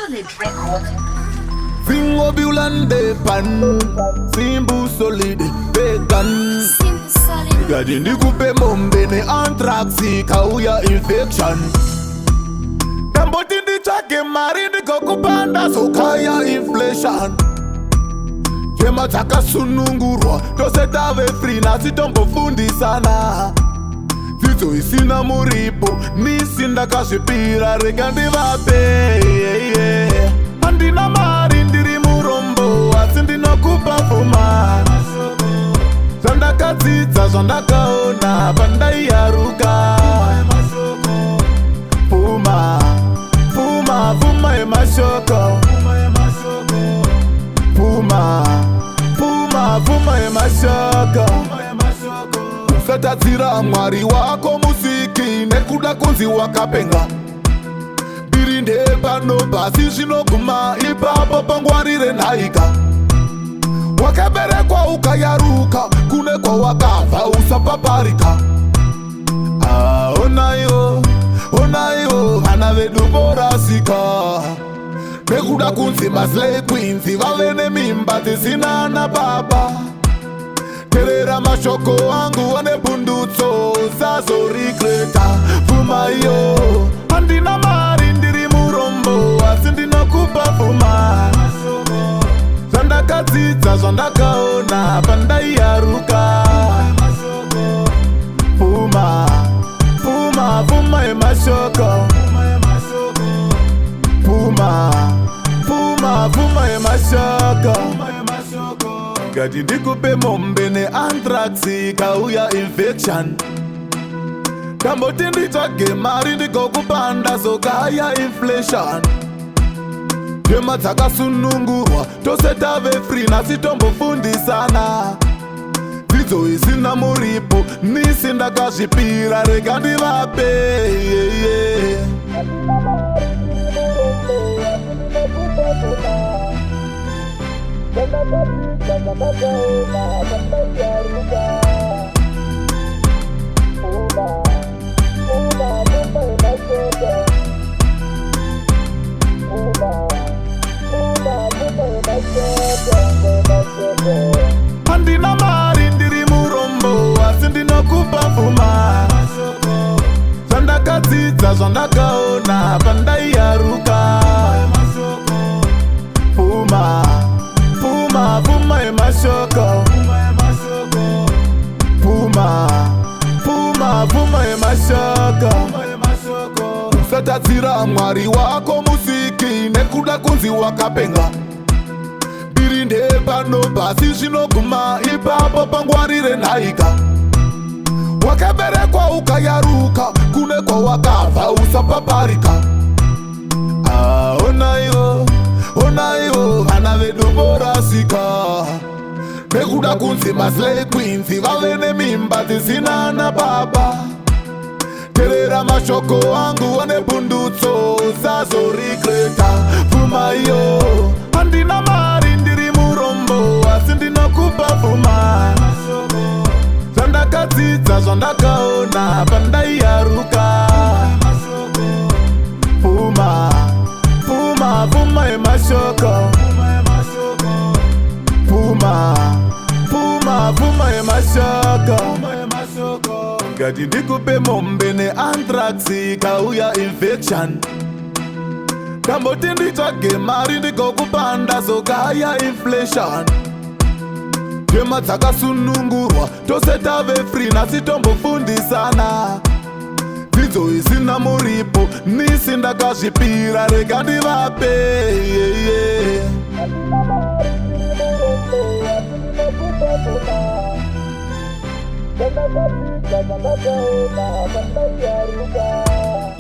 Solid record. Fingo biulande pan Simbu solid vegan Simple solid. Gadi ndikupe mombene anthraxi kauya infection Tamboti ndichake mari ndikokupanda sokaya inflation Chema takasunungurwa tose tave free nasi tombofundisana Dzidzo isina muripo nisi ndakazvipira rega ndivape Handina mari ndiri murombo asi ndinokupa pfuma Zvandakadzidza zvandakaona pandaiyaruka Pfuma, pfuma, pfuma yemashoko Pfuma, pfuma, pfuma yemashoko Usatadzira mwari wako musiki nekuda kunzi wakapenga Birinde pano basi zvinoguma ipapo pangwarire nhaika Wakaberekwa ukayaruka kune kwawakabva usapaparika Onaiwo, onaiwo vana vedu vorasika Nekuda kunzi maslay queens vave nemimba dzisina nababa Terera mashoko angu ane pundutso usazorigreta Pfuma iyo handina mari ndiri murombo asi ndinokupa pfuma Zvandakadzidza zvandakaona pandaiyaruka Pfuma, pfuma, pfuma yemashoko Pfuma, pfuma, pfuma yemashoko Ngati ndikupe mombe neanthraxi kauya infection Tamboti nditsvage mari ndigokupanda zokaya inflation Chema dzakasunungurwa tose tave free nasi tombofundisana Dzidzo isina muripo nisi ndakazvipira rega ndivape Handina mari ndiri murombo asi ndinokupa pfuma Zvandakadzidza zvandakaona pandaiyaruka Pfuma, pfuma, pfuma yemashoko Pfuma, pfuma, pfuma yemashoko Usatadzira mwari wako musiki nekuda kunzi wakapenga Birinde pano basi zvinoguma ipapo pangwarire nhaika Wakaberekwa ukayaruka kune kwawakabva usapaparika Onaiwo, onaiwo vana vedu vorasika Nekuda kunzi maslay queens vave nemimba dzisina nababa Terera mashoko angu ane pundutso usazorigreta Pfuma iyo handina mari ndiri murombo asi ndinokupa pfuma Zvandakadzidza zvandakaona pandaiyaruka Pfuma, pfuma, pfuma yemashoko Pfuma, pfuma, pfuma yemashoko Ngati ndikupe mombe neanthraxi kauya infection Tamboti nditsvage mari ndigokupanda zokaya inflation Chema dzakasunungurwa tose tave free nasi tombofundisana Dzidzo isina muripo nisi ndakazvipira rega ndivape Thank you.